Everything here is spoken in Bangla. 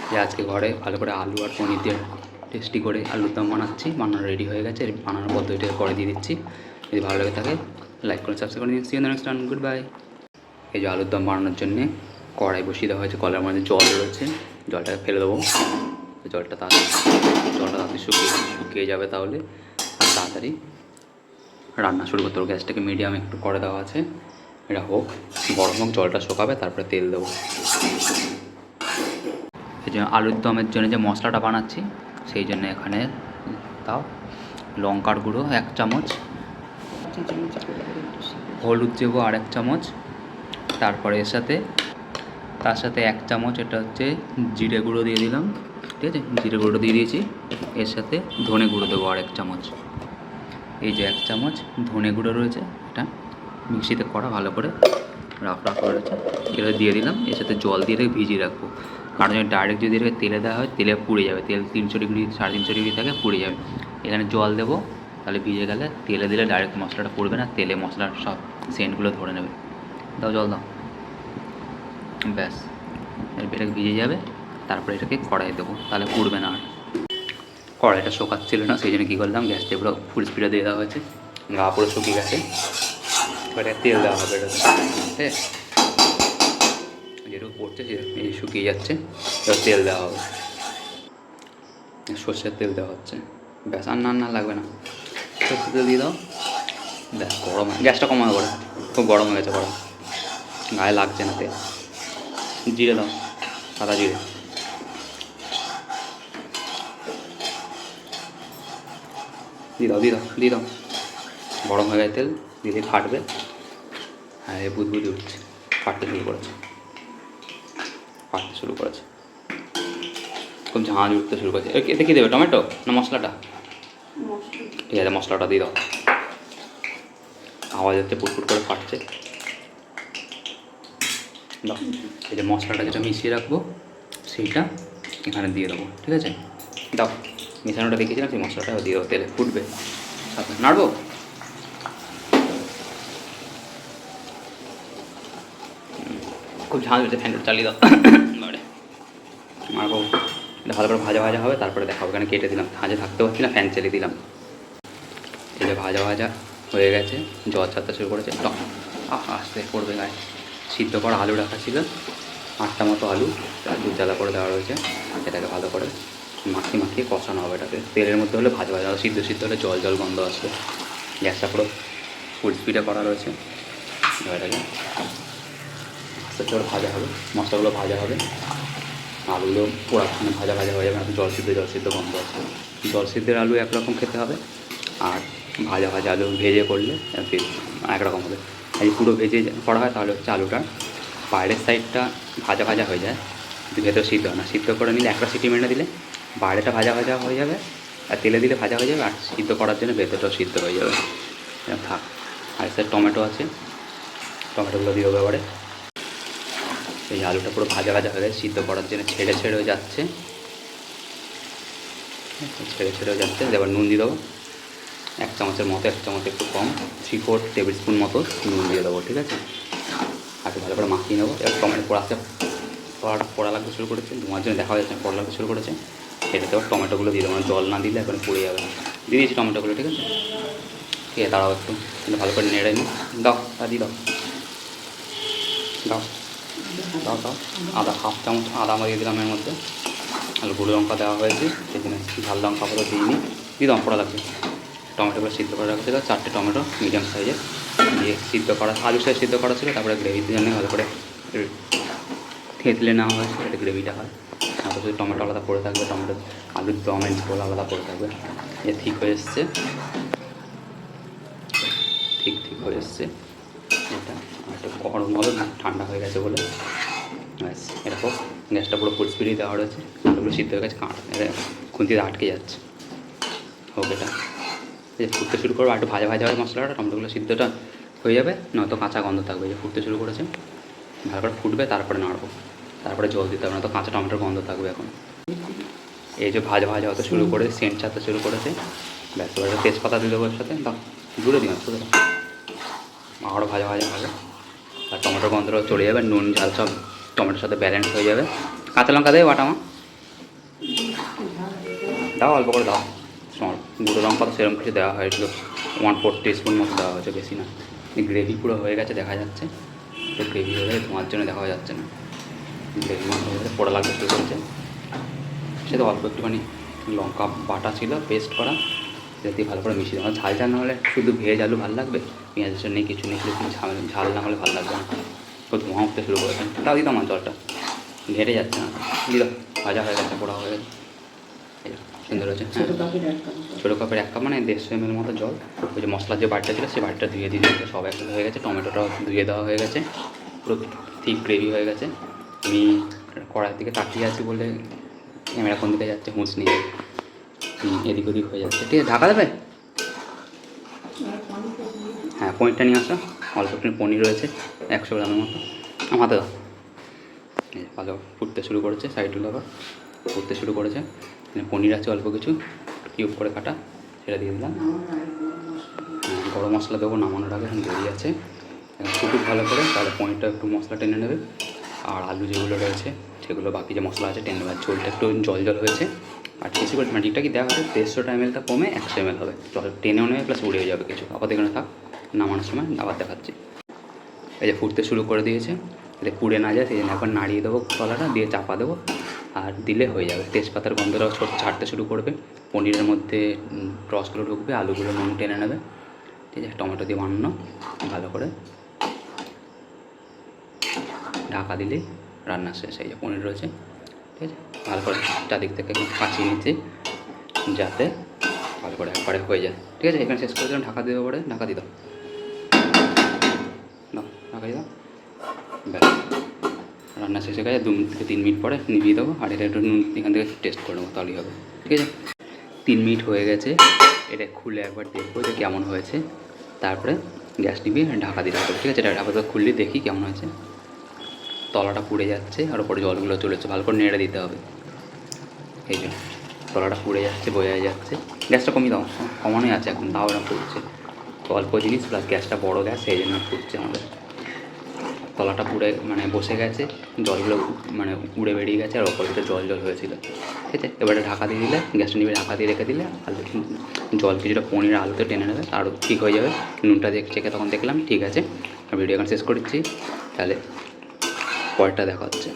যে আজকে ঘরে ভালো করে আলু আর পনির দিয়ে টেস্টি করে আলুর দম বানাচ্ছি। বানানো রেডি হয়ে গেছে, বানানোর পদ্ধতিটা পরে দিয়ে দিচ্ছি। যদি ভালো লাগে থাকে লাইক করে সাবস্ক্রাইব করে দিচ্ছি। Next time good bye. এই যে আলুর দম বানানোর জন্যে কড়াই বসিয়ে দেওয়া হয়েছে, কলার মধ্যে জল রয়েছে, জলটাকে ফেলে দেবো। জলটা তাড়াতাড়ি শুকিয়ে যাবে, তাহলে আর তাড়াতাড়ি রান্না শুরু করতে হবে। গ্যাসটাকে মিডিয়াম একটু করে দেওয়া আছে, এটা হোক গরম হোক, জলটা শুকাবে, তারপরে তেল দেবো। এই যে আলুর দমের জন্য যে মশলাটা বানাচ্ছি, সেই জন্য এখানে তাও লঙ্কার গুঁড়ো 1 চামচ, হলুদ দেবো আর 1 চামচ, তারপরে তার সাথে 1 চামচ এটা হচ্ছে জিরে গুঁড়ো দিয়ে দিলাম। ঠিক আছে, জিরে গুঁড়ো দিয়ে দিয়েছি। এর সাথে ধনে গুঁড়ো দেবো আর 1 চামচ। এই যে 1 চামচ ধনে গুঁড়ো রয়েছে, এটা মিক্সিতে করা ভালো করে রাফ রয়েছে, এটা দিয়ে দিলাম। এর সাথে জল দিয়ে ভিজিয়ে রাখবো, কারণ যদি ডাইরেক্ট যদি এটাকে তেলে দেওয়া হয় তেলে পুড়ে যাবে। তেল 300 ডিগ্রি 350 ডিগ্রি থাকে, পুড়ে যাবে। এখানে জল দেবো, তাহলে ভিজে গেলে তেলে দিলে ডাইরেক্ট মশলাটা পুড়বে না, তেলে মশলার সব সেন্টগুলো ধরে নেবে। দাও জল দাও, ব্যাস এটাকে ভিজে যাবে। তারপরে এটাকে কড়াই দেবো, তাহলে পুড়বে না। আর কড়াইটা শোকাচ্ছিল না, সেই জন্য কী করলাম, গ্যাসটা পুরো ফুল স্পিডে দিয়ে দেওয়া হয়েছে, গা পুরো শুকিয়ে গেছে। এবার তেল দেওয়া হবে এটাতে, ঠিক আছে, যেটুকু পড়ছে এই শুকিয়ে যাচ্ছে। এবার তেল দেওয়া হবে, সর্ষের তেল দেওয়া হচ্ছে, ব্যাস। আর না লাগবে না, সর্ষের তেল দিয়ে দাও, ব্যাস। গরম, গ্যাসটা কমানো করে, খুব গরম হয়ে গেছে গরম, গায়ে লাগছে না তেল। জিরে দাও, সাদা জিরে দিয়ে দাও। গরম হয়ে গেছে তেল, দিলে ফাটবে। হ্যাঁ, এই বুদবুদি উঠছে, ফাটতে শুরু করেছে, খুব ঝাঁঝ উঠতে শুরু করেছে। এতে কী দেবে, টমেটো না মশলাটা? ঠিক আছে, মশলাটা দিয়ে দাও। আওয়াজ হচ্ছে, পুটপুট করে ফাটছে। দাও, এই যে মশলাটা যেটা মিশিয়ে রাখবো সেইটা এখানে দিয়ে দেবো, ঠিক আছে। দাও, মিশানোটা দেখেছিলাম, সেই মশলাটা দিয়ে দেবো, তেলে ফুটবে, নাড়বো। খুব ঝাঁঝ হচ্ছে, ফ্যানটা চালিয়ে দাও। মারবো, এটা ভালো করে ভাজা হবে, তারপরে দেখাবো। এখানে কেটে দিলাম, ঝাঁঝে থাকতে পারছি না, ফ্যান চালিয়ে দিলাম। এই যে ভাজা হয়ে গেছে, জল ছাড়তে শুরু করেছে। আস্তে পড়বে গায়ে। সিদ্ধ করা আলু রাখা ছিল 8টা মতো আলু, দুধ জ্বালা করে দেওয়া রয়েছে। এটাকে ভালো করে মাখিয়ে কষানো হবে। এটাকে তেলের মধ্যে হলে ভাজা সিদ্ধ হলে জল গন্ধ আসবে। গ্যাসটা পুরো ফুল স্পিডে করা রয়েছে। এটাকে আস্তে করে ভাজা হবে, মশলাগুলো ভাজা হবে, আলুগুলো পুরাখানে ভাজা হয়ে যাবে। জল সিদ্ধ গন্ধ আসবে। জল সিদ্ধের আলু একরকম খেতে হবে, আর ভাজা আলু ভেজে করলে একরকম হবে। আর পুরো ভেজে করা হয় তাহলে হচ্ছে আলুটার বাইরের সাইডটা ভাজা হয়ে যায়, কিন্তু ভেতর সিদ্ধ হয় না। সিদ্ধ করে নিলে একটা সিটি মেরে দিলে বাইরেটা ভাজা হয়ে যাবে, আর তেলে দিলে ভাজা হয়ে যাবে, আর সিদ্ধ করার জন্য ভেতরটাও সিদ্ধ হয়ে যাবে। থাক। আর স্যার টমেটো আছে, টমেটোগুলো দিয়ে দেবো এবারে। এই আলুটা পুরো ভাজা হয়ে গেছে, সিদ্ধ করার জন্য ছেড়ে যাচ্ছে, এবার নুন দিয়ে দেবো 1 চামচের মতো, 1 চামচ একটু কম, 3/4 টেবিল স্পুন মতো নুন দিয়ে দেবো, ঠিক আছে। আর ভালো করে মাখিয়ে নেবো। এবার টমেটো পোড়া লাগতে শুরু করেছে, ধোঁয়ার জন্য দেখা যাচ্ছে পোড়া লাগতে শুরু করেছে। এটাতে এবার টমেটোগুলো দিয়ে দেবো, জল না দিলে এখন পুড়ে যাবে। দিয়ে দিয়েছি টমেটোগুলো, ঠিক আছে। ঠিক আছে, দাঁড়াও একটু, ভালো করে নেড়ে নিই। দাও দিয়ে দাও আদা 1/2 চামচ আদা দিয়ে দিলাম এর মধ্যে। আর গুঁড়ো লঙ্কা দেওয়া হয়েছে, সেখানে ঝাল লঙ্কা পাতা দিয়ে দাও, পোড়া লাগবে। টমেটোগুলো সিদ্ধ করে রাখা ছিল 4টে টমেটো মিডিয়াম সাইজের, দিয়ে সিদ্ধ করা আলু সাইজ সিদ্ধ করা ছিল। তারপরে গ্রেভিতে জন্য ভালো করে থেতলে নেওয়া হয়েছে, এটা গ্রেভিটা হয়। তারপর শুধু টমেটো আলাদা পড়ে থাকবে, টমেটো আলুর দমের ঝোল আলাদা পড়ে থাকবে। এ ঠিক হয়ে এসছে, ঠিক হয়ে এসছে। এটা একটু গরম হবে, ঠান্ডা হয়ে গেছে বলে, ব্যাস। এরকম গ্যাসটা পুরো ফুল স্পিডে দেওয়া রয়েছে, আলুগুলো সিদ্ধ হয়ে গেছে, খুন্তিতে আটকে যাচ্ছে। হোক, এটা ফুটতে শুরু করবো, একটু ভাজা হবে মশলাটা, টমেটোগুলো সিদ্ধটা হয়ে যাবে, নয়তো কাঁচা গন্ধ থাকবে। যে ফুটতে শুরু করেছে, ভালো করে ফুটবে, তারপরে নাড়বো, তারপরে জল দিতে হবে, না তো কাঁচা টমেটোর গন্ধ থাকবে এখন। এই যে ভাজা হতে শুরু করে সেন্ট ছাড়তে শুরু করেছে, ব্যাস। এবার তেজপাতা দিয়ে দেবো এর সাথে, দাও জুড়ে দিও, ছুড়ে দাও, আরও ভাজা হবে, আর টমেটোর গন্ধটা চলে যাবে, নুন ঝাল সব টমেটোর সাথে ব্যালেন্স হয়ে যাবে। কাঁচা লঙ্কা দেবে বাটা, দাও অল্প করে দাও, স্মল গুঁড়ো লঙ্কা তো সেরকম কিছু দেওয়া হয়েছিল, 1/4 টিস্পুন মতো দেওয়া হয়েছে, বেশি না। গ্রেভি পুরো হয়ে গেছে দেখা যাচ্ছে, তো গ্রেভি হয়ে গেছে তোমার জন্য দেখা যাচ্ছে না, গ্রেভি হয়ে গেছে, পোড়া লাগতে শুরু করেছে। সে তো অল্প একটুখানি লঙ্কা বাটা ছিল পেস্ট করা, যাতে ভালো করে মিশিয়ে দেওয়া। ঝাল ঝাল না হলে শুধু ভেজ আলু ভালো লাগবে, পেঁয়াজের জন্য কিছু নেই, ঝাল ঝাল না হলে ভালো লাগবে না। তো ধোঁয়া উঠতে শুরু করেছে, তাও দিতাম আমার জলটা ঘেটে যাচ্ছে না, দিলাম। ভাজা হয়ে গেছে, পোড়া হয়ে গেছে, সুন্দর হয়েছে। হ্যাঁ, ছোটো কাপের 1 কাপ মানে 150 ml মতো জল। ওই যে মশলার যে বাটিটা ছিল সেই বাটিটা ধুয়ে দিয়ে দিয়েছে, সব একসাথে হয়ে গেছে। টমেটোটাও ধুয়ে দেওয়া হয়ে গেছে, পুরো ঠিক গ্রেভি হয়ে গেছে। আমি কড়াইয়ের দিকে তাকিয়ে আছি বলে ক্যামেরা কোন দিকে যাচ্ছে হুঁশ নিয়ে এদিক ওদিক হয়ে যাচ্ছে। ঠিক আছে, ঢাকা দেবে? হ্যাঁ, পনিরটা নিয়ে আসো, অল্প একটু পনির রয়েছে 100 গ্রামের মতো, আমাতে দাও। ভালো ফুটতে শুরু করেছে, সাইডগুলো আবার ফুটতে শুরু করেছে। পনির আছে অল্প কিছু কিউব করে কাটা, সেটা দিয়ে দিলাম। গরম মশলা দেবো নামানোর আগে, এখন দেরি আছে। ফুটুক ভালো করে, তাহলে পনিরটা একটু মশলা টেনে নেবে, আর আলু যেগুলো রয়েছে সেগুলো বাকি যে মশলা আছে টেনে নেবে। আর ঝোলটা একটু জল জল হয়েছে, আর বেশি করে মানে ঠিকঠাকই দেওয়া হয়েছে। 150 ml কমে 100 ml হবে, জল টেনেও নেবে প্লাস উড়েও যাবে কিছু। আবার দেখে থাক, নামানোর সময় আবার দেখাচ্ছি। এই যে ফুটতে শুরু করে দিয়েছে, এতে পুড়ে না যায় সেই জন্য একবার নাড়িয়ে দেবো তলাটা, দিয়ে চাপা দেবো, আর দিলে হয়ে যাবে। তেজপাতার গন্ধটাও ছাড়তে শুরু করবে, পনিরের মধ্যে রসগুলো ঢুকবে, আলুগুলো নুন টেনে নেবে। ঠিক আছে, টমেটো দিয়ে বানানো, ভালো করে ঢাকা দিলেই রান্না শেষ। এই যে পনির রয়েছে, ঠিক আছে, ভালো করে চারদিক থেকে কাচিয়ে নিচ্ছি যাতে ভালো করে একবারে হয়ে যায়। ঠিক আছে, এখানে শেষ করে দিলাম, ঢাকা দেওয়ার পরে ঢাকা দিয়ে দাও, ঢাকা দিয়ে দাও, ব্যাস রান্না শেষ হয়ে গেছে। 2 থেকে 3 মিনিট পরে নিভিয়ে দেবো, আর এটা একটু নুন এখান থেকে টেস্ট করে নেবো, তাহলেই হবে। ঠিক আছে, 3 মিনিট হয়ে গেছে, এটা খুলে একবার দেখবো যে কেমন হয়েছে, তারপরে গ্যাস নিভিয়ে ঢাকা দিতে হবে। ঠিক আছে, এটা ঢাকা খুললে দেখি কেমন হয়েছে। তলাটা পুড়ে যাচ্ছে আর ওপরে জলগুলো চলেছে, ভালো করে নেড়ে দিতে হবে। এই জন্য তলাটা পুড়ে যাচ্ছে, বোঝা যাচ্ছে। গ্যাসটা কমিয়ে দাও, কমানোই আছে এখন, তাও এরকম ফুটছে। তো অল্প জিনিস প্লাস গ্যাসটা বড়ো গ্যাস, সেই জন্য ফুটছে আমাদের। তলাটা পুড়ে মানে বসে গেছে, জলগুলো মানে উড়ে বেরিয়ে গেছে, আর ওপরে জল জল হয়েছিল। ঠিক আছে, এবারে ঢাকা দিয়ে দিলে, গ্যাসটা নিয়ে ঢাকা দিয়ে রেখে দিলে আলু জল কিছুটা পনির আলুতে টেনে নেবে, আরও ঠিক হয়ে যাবে। নুনটা চেখে তখন দেখলাম ঠিক আছে। ভিডিও এখন শেষ করছি, তাহলে পরেরটা দেখা হচ্ছে।